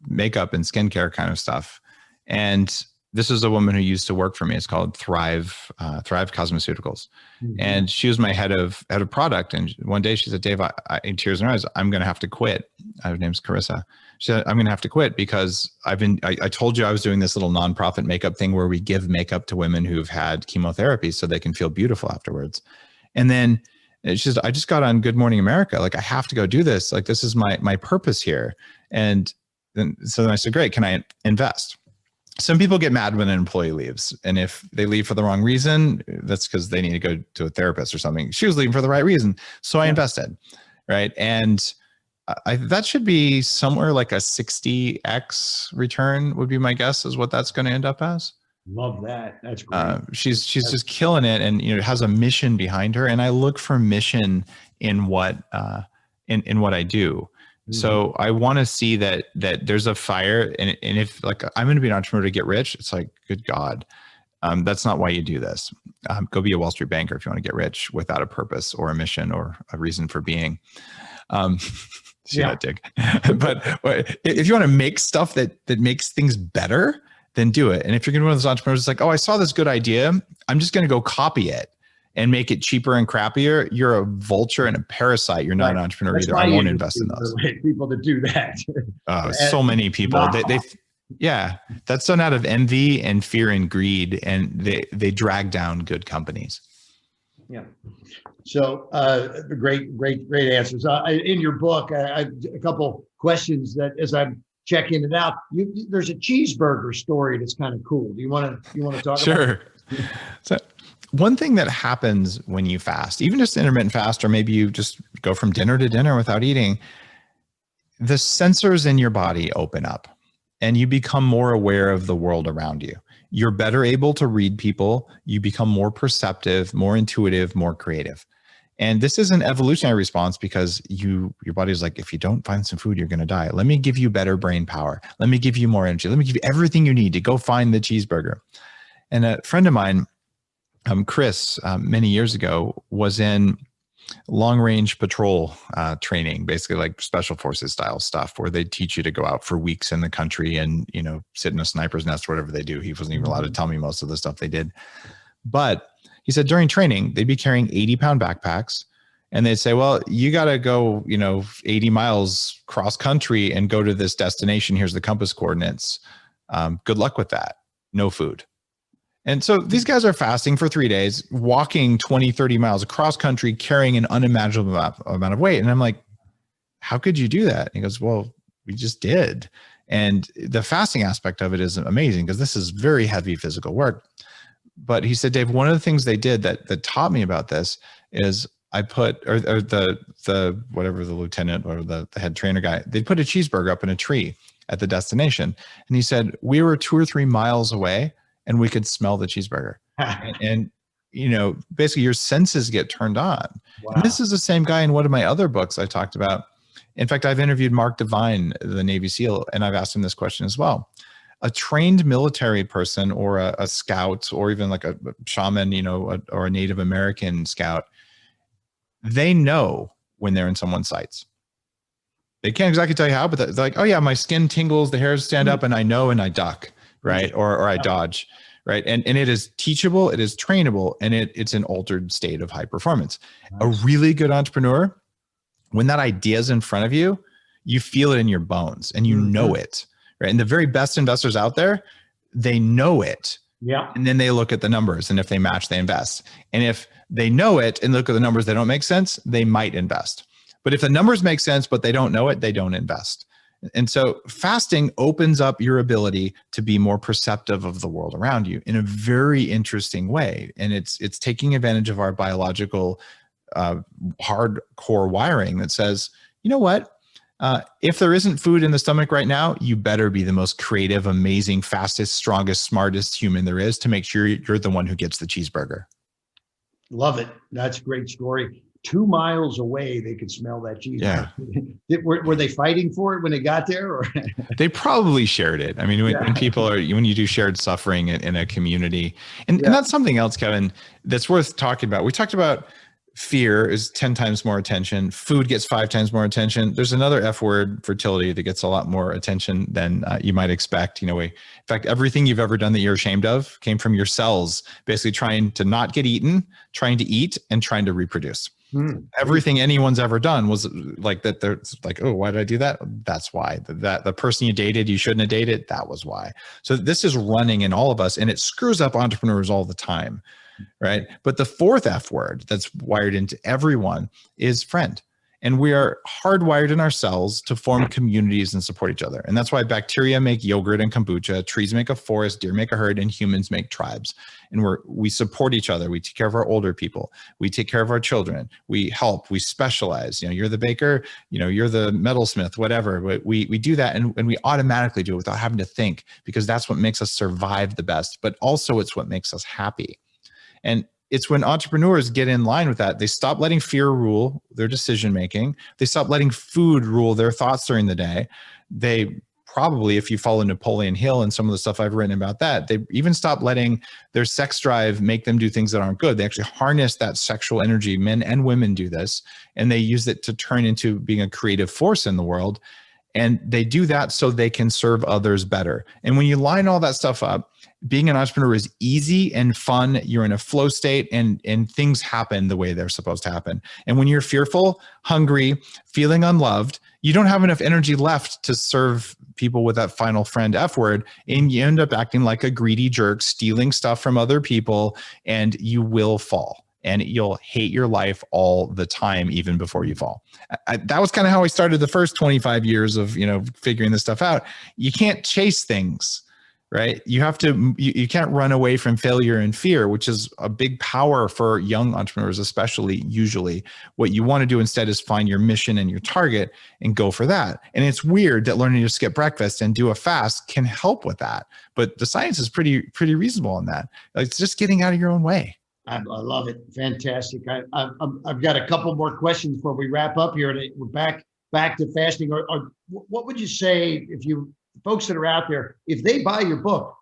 S3: makeup and skincare kind of stuff. And this is a woman who used to work for me. It's called Thrive Cosmeceuticals. Mm-hmm. And she was my head of product. And one day she said, Dave, in tears in her eyes, I'm going to have to quit. Her name's Carissa. She said, I'm going to have to quit because I told you I was doing this little nonprofit makeup thing where we give makeup to women who've had chemotherapy so they can feel beautiful afterwards. And then she said, I just got on Good Morning America. Like, I have to go do this. Like, this is my purpose here. And then I said, great, can I invest? Some people get mad when an employee leaves. And if they leave for the wrong reason, that's because they need to go to a therapist or something. She was leaving for the right reason. So I invested, right? And that should be somewhere like a 60x return would be my guess, is what that's going to end up as.
S4: Love that. That's great.
S3: She's just killing it, and it has a mission behind her. And I look for mission in what in what I do. So I want to see that there's a fire, and if, like, I'm going to be an entrepreneur to get rich, it's like, good God, that's not why you do this. Go be a Wall Street banker if you want to get rich without a purpose or a mission or a reason for being. See that, Dick? But if you want to make stuff that makes things better, then do it. And if you're going to be one of those entrepreneurs, it's like, oh, I saw this good idea, I'm just going to go copy it and make it cheaper and crappier. You're a vulture and a parasite. You're not an entrepreneur either. I won't invest in those.
S4: People to do that.
S3: So many people, yeah, that's done out of envy and fear and greed, and they drag down good companies.
S4: Yeah. So great answers. In your book, a couple questions that as I'm checking it out, there's a cheeseburger story that's kind of cool. Do you want to talk about it?
S3: Sure. So one thing that happens when you fast, even just intermittent fast, or maybe you just go from dinner to dinner without eating, the sensors in your body open up and you become more aware of the world around you. You're better able to read people. You become more perceptive, more intuitive, more creative. And this is an evolutionary response because your body's like, if you don't find some food, you're going to die. Let me give you better brain power. Let me give you more energy. Let me give you everything you need to go find the cheeseburger. And a friend of mine, Chris, many years ago, was in long-range patrol training, basically like special forces style stuff, where they teach you to go out for weeks in the country and, sit in a sniper's nest, whatever they do. He wasn't even allowed to tell me most of the stuff they did. But he said during training, they'd be carrying 80-pound backpacks, and they'd say, well, you got to go, 80 miles cross country and go to this destination. Here's the compass coordinates. Good luck with that. No food. And so these guys are fasting for 3 days, walking 20, 30 miles across country, carrying an unimaginable amount of weight. And I'm like, how could you do that? And he goes, well, we just did. And the fasting aspect of it is amazing because this is very heavy physical work. But he said, Dave, one of the things they did that taught me about this is I put, or the whatever the lieutenant or the head trainer guy, they'd put a cheeseburger up in a tree at the destination. And he said, we were 2 or 3 miles away and we could smell the cheeseburger. and basically your senses get turned on. Wow. And this is the same guy in one of my other books I talked about. In fact, I've interviewed Mark Devine, the Navy SEAL, and I've asked him this question as well. A trained military person or a scout or even like a shaman, or a Native American scout, they know when they're in someone's sights. They can't exactly tell you how, but they're like, oh yeah, my skin tingles, the hairs stand up and I know and I duck, right? Or I dodge, right? And it is teachable, it is trainable, and it's an altered state of high performance. Nice. A really good entrepreneur, when that idea is in front of you, you feel it in your bones and you know it. Right. And the very best investors out there, they know it. Yeah. And then they look at the numbers. And if they match, they invest. And if they know it and look at the numbers, they don't make sense, they might invest. But if the numbers make sense, but they don't know it, they don't invest. And so fasting opens up your ability to be more perceptive of the world around you in a very interesting way. And it's taking advantage of our biological hardcore wiring that says, you know what? If there isn't food in the stomach right now, you better be the most creative, amazing, fastest, strongest, smartest human there is to make sure you're the one who gets the cheeseburger.
S4: Love it. That's a great story. 2 miles away, they could smell that cheeseburger. Yeah. Were they fighting for it when they got there? Or?
S3: They probably shared it. I mean, when you do shared suffering in a community, and that's something else, Kevin, that's worth talking about. We talked about fear is 10 times more attention. Food gets 5 times more attention. There's another F word, fertility, that gets a lot more attention than you might expect. In fact, everything you've ever done that you're ashamed of came from your cells, basically trying to not get eaten, trying to eat, and trying to reproduce. Everything anyone's ever done was like that. They're like, oh, why did I do that? That's why. That the person you dated, you shouldn't have dated. That was why. So this is running in all of us, and it screws up entrepreneurs all the time. Right. But the fourth F word that's wired into everyone is friend. And we are hardwired in our cells to form communities and support each other. And that's why bacteria make yogurt and kombucha, trees make a forest, deer make a herd, and humans make tribes. And we support each other. We take care of our older people. We take care of our children. We help, we specialize. You're the baker, you're the metalsmith, whatever. We do that, and we automatically do it without having to think, because that's what makes us survive the best. But also it's what makes us happy. And it's when entrepreneurs get in line with that, they stop letting fear rule their decision-making. They stop letting food rule their thoughts during the day. They probably, if you follow Napoleon Hill and some of the stuff I've written about that, they even stop letting their sex drive make them do things that aren't good. They actually harness that sexual energy. Men and women do this, and they use it to turn into being a creative force in the world. And they do that so they can serve others better. And when you line all that stuff up, being an entrepreneur is easy and fun. You're in a flow state and things happen the way they're supposed to happen. And when you're fearful, hungry, feeling unloved, you don't have enough energy left to serve people with that final friend F word. And you end up acting like a greedy jerk, stealing stuff from other people, and you will fall. And you'll hate your life all the time, even before you fall. That was kind of how I started the first 25 years of, figuring this stuff out. You can't chase things, right? You have to, you can't run away from failure and fear, which is a big power for young entrepreneurs, especially. Usually what you want to do instead is find your mission and your target and go for that. And it's weird that learning to skip breakfast and do a fast can help with that. But the science is pretty reasonable on that. It's just getting out of your own way.
S4: I love it. Fantastic. I've got a couple more questions before we wrap up here. We're back to fasting. Or what would you say if folks that are out there, if they buy your book,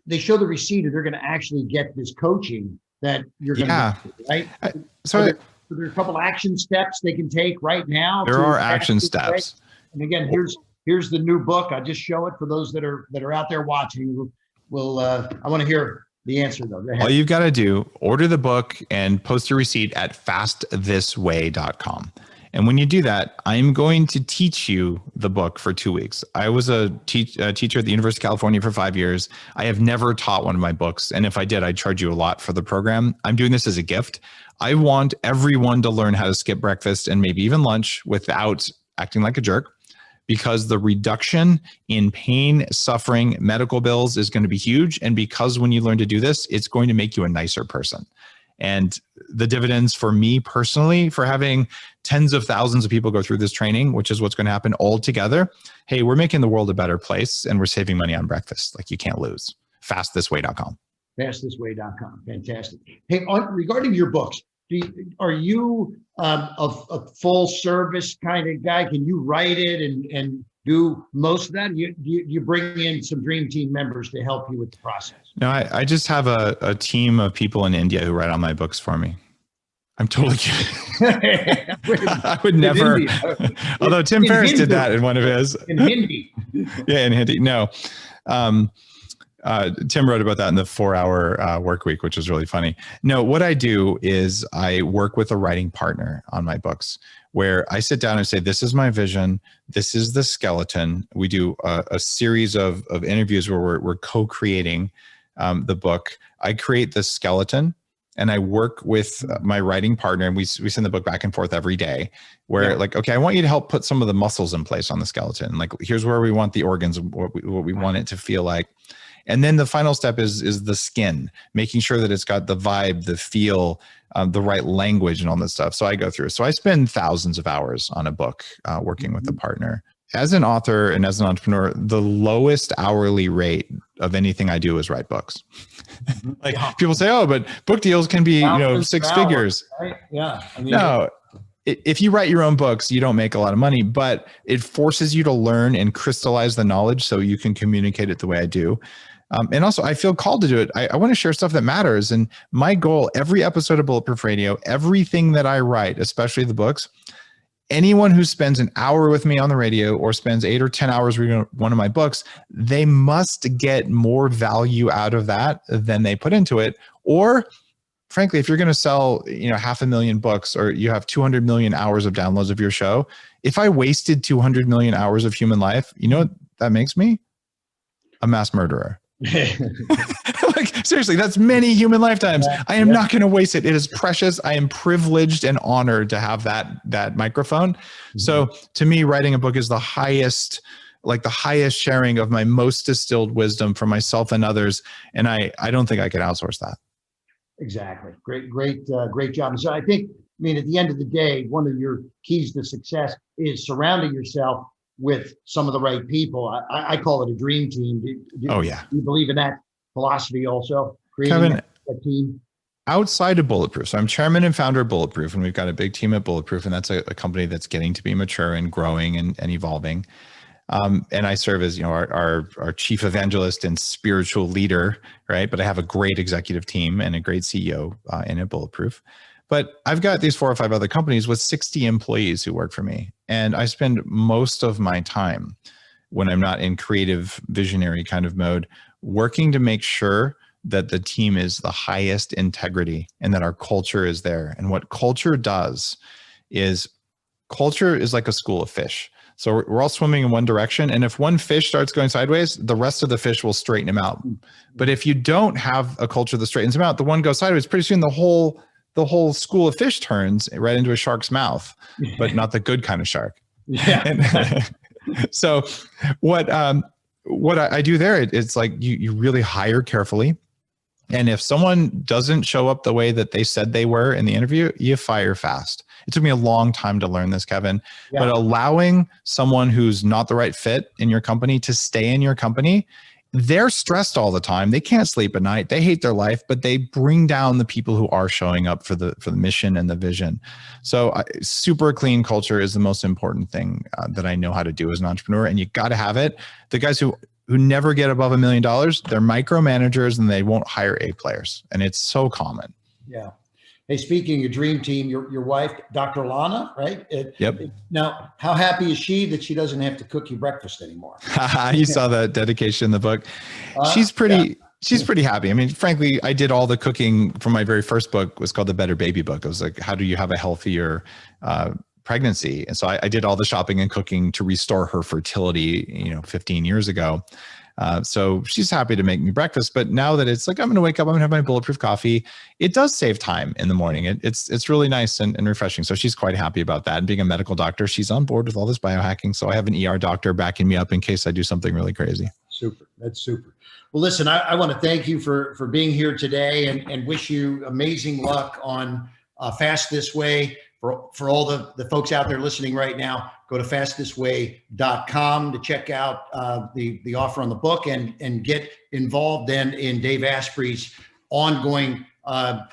S4: they show the receipt, and they're going to actually get this coaching that you're going to get, right? So there are a couple action steps they can take right now.
S3: There are action steps.
S4: And again, here's the new book. I just show it for those that are out there watching. I want to hear the answer though.
S3: All you've got to do, order the book and post your receipt at fastthisway.com. And when you do that, I'm going to teach you the book for 2 weeks. I was a teacher at the University of California for 5 years. I have never taught one of my books. And if I did, I'd charge you a lot for the program. I'm doing this as a gift. I want everyone to learn how to skip breakfast and maybe even lunch without acting like a jerk, because the reduction in pain, suffering, medical bills is going to be huge. And because when you learn to do this, it's going to make you a nicer person. And the dividends for me personally, for having tens of thousands of people go through this training, which is what's going to happen all together. Hey, we're making the world a better place, and we're saving money on breakfast. Like, you can't lose. Fastthisway.com.
S4: Fastthisway.com. Fantastic. Hey, regarding your books, are you a full service kind of guy? Can you write it and do most of that? You bring in some dream team members to help you with the process?
S3: No, I just have a team of people in India who write all my books for me. I'm totally kidding. I would never, although Tim Ferriss did that in one of his.
S4: In Hindi.
S3: Yeah, in Hindi. No. Tim wrote about that in the 4-hour work week, which was really funny. No, what I do is I work with a writing partner on my books, where I sit down and say, this is my vision. This is the skeleton. We do a series of interviews where we're co-creating the book. I create the skeleton, and I work with my writing partner, and we send the book back and forth every day, where like, okay, I want you to help put some of the muscles in place on the skeleton. Like, here's where we want the organs, what we want it to feel like. And then the final step is the skin, making sure that it's got the vibe, the feel, the right language, and all this stuff. So I go through. So I spend thousands of hours on a book working with a partner. As an author and as an entrepreneur, the lowest hourly rate of anything I do is write books. Like, people say, oh, but book deals can be, 6 figures.
S4: Right? Yeah. I mean,
S3: no. If you write your own books, you don't make a lot of money, but it forces you to learn and crystallize the knowledge so you can communicate it the way I do. And also, I feel called to do it. I want to share stuff that matters. And my goal, every episode of Bulletproof Radio, everything that I write, especially the books, anyone who spends an hour with me on the radio or spends 8 or 10 hours reading one of my books, they must get more value out of that than they put into it. Or frankly, if you're going to sell, 500,000 books, or you have 200 million hours of downloads of your show, if I wasted 200 million hours of human life, you know what that makes me? A mass murderer. Like, seriously, that's many human lifetimes. I am not going to waste it. It is precious. I am privileged and honored to have that microphone. So to me, writing a book is the highest sharing of my most distilled wisdom for myself and others. And I don't think I could outsource that.
S4: Exactly. Great job. So I think, at the end of the day, one of your keys to success is surrounding yourself with some of the right people. I call it a dream team. Do you believe in that philosophy also? Creating a team?
S3: Outside of Bulletproof. So I'm chairman and founder of Bulletproof, and we've got a big team at Bulletproof, and that's a company that's getting to be mature and growing and evolving. And I serve as, our chief evangelist and spiritual leader, right? But I have a great executive team and a great CEO in a Bulletproof. But I've got these 4 or 5 other companies with 60 employees who work for me. And I spend most of my time, when I'm not in creative, visionary kind of mode, working to make sure that the team is the highest integrity and that our culture is there. And what culture does is, culture is like a school of fish. So we're all swimming in one direction. And if one fish starts going sideways, the rest of the fish will straighten him out. But if you don't have a culture that straightens him out, the one goes sideways, pretty soon the whole school of fish turns right into a shark's mouth, but not the good kind of shark.
S4: Yeah.
S3: And so what I do there, it's like you really hire carefully. And if someone doesn't show up the way that they said they were in the interview, you fire fast. It took me a long time to learn this, Kevin, but allowing someone who's not the right fit in your company to stay in your company, they're stressed all the time. They can't sleep at night. They hate their life, but they bring down the people who are showing up for the mission and the vision. So super clean culture is the most important thing that I know how to do as an entrepreneur. And you got to have it. The guys who never get above $1 million, they're micromanagers and they won't hire A players. And it's so common.
S4: Yeah. Hey, speaking of dream team, your wife, Dr. Lana, right?
S3: Yep.
S4: Now, how happy is she that she doesn't have to cook you breakfast anymore?
S3: You saw the dedication in the book. She's pretty happy. I mean, frankly, I did all the cooking from my very first book. Was called The Better Baby Book. It was like, how do you have a healthier pregnancy? And so I did all the shopping and cooking to restore her fertility, 15 years ago. So she's happy to make me breakfast, but now that it's like, I'm going to wake up, I'm going to have my bulletproof coffee. It does save time in the morning. It's really nice and refreshing. So she's quite happy about that. And being a medical doctor, she's on board with all this biohacking. So I have an ER doctor backing me up in case I do something really crazy.
S4: Super. That's super. Well, listen, I want to thank you for being here today and wish you amazing luck on Fast This Way. For all the folks out there listening right now, go to fastthisway.com to check out the offer on the book and get involved then in Dave Asprey's ongoing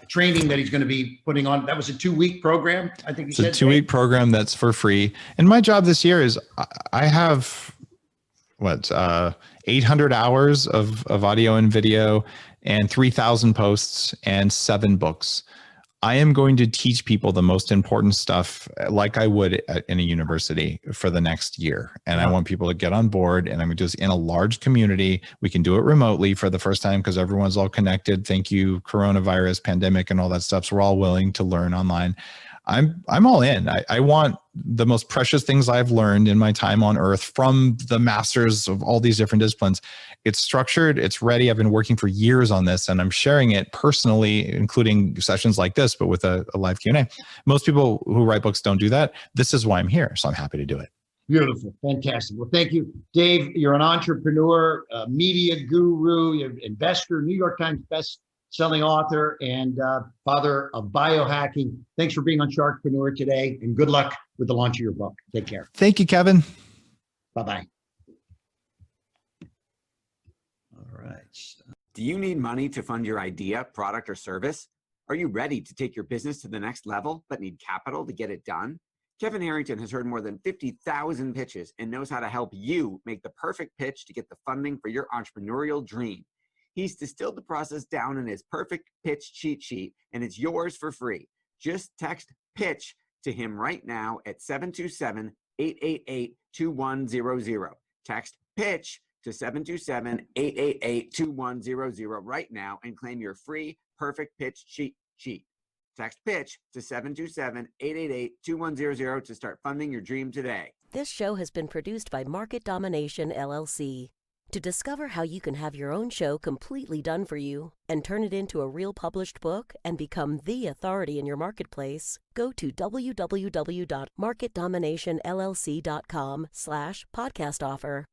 S4: training that he's going to be putting on. That was a 2-week program, I think he said.
S3: It's a 2-week program that's for free. And my job this year is I have 800 hours of audio and video and 3,000 posts and 7 books. I am going to teach people the most important stuff like I would in a university for the next year. And I want people to get on board, and I'm just in a large community. We can do it remotely for the first time because everyone's all connected. Thank you, coronavirus, pandemic, and all that stuff. So we're all willing to learn online. I'm all in. I want the most precious things I've learned in my time on earth from the masters of all these different disciplines. It's structured, it's ready. I've been working for years on this, and I'm sharing it personally, including sessions like this, but with a live Q&A. Most people who write books don't do that. This is why I'm here. So I'm happy to do it.
S4: Beautiful. Fantastic. Well, thank you, Dave. You're an entrepreneur, a media guru, you're an investor, New York Times best-selling author, and father of biohacking. Thanks for being on Sharkpreneur today, and good luck with the launch of your book. Take care.
S3: Thank you, Kevin.
S4: Bye-bye.
S5: All right. Do you need money to fund your idea, product, or service? Are you ready to take your business to the next level, but need capital to get it done? Kevin Harrington has heard more than 50,000 pitches and knows how to help you make the perfect pitch to get the funding for your entrepreneurial dream. He's distilled the process down in his perfect pitch cheat sheet, and it's yours for free. Just text PITCH to him right now at 727-888-2100. Text PITCH to 727-888-2100 right now and claim your free perfect pitch cheat sheet. Text PITCH to 727-888-2100 to start funding your dream today.
S1: This show has been produced by Market Domination, LLC. To discover how you can have your own show completely done for you and turn it into a real published book and become the authority in your marketplace, go to www.marketdominationllc.com/podcast offer.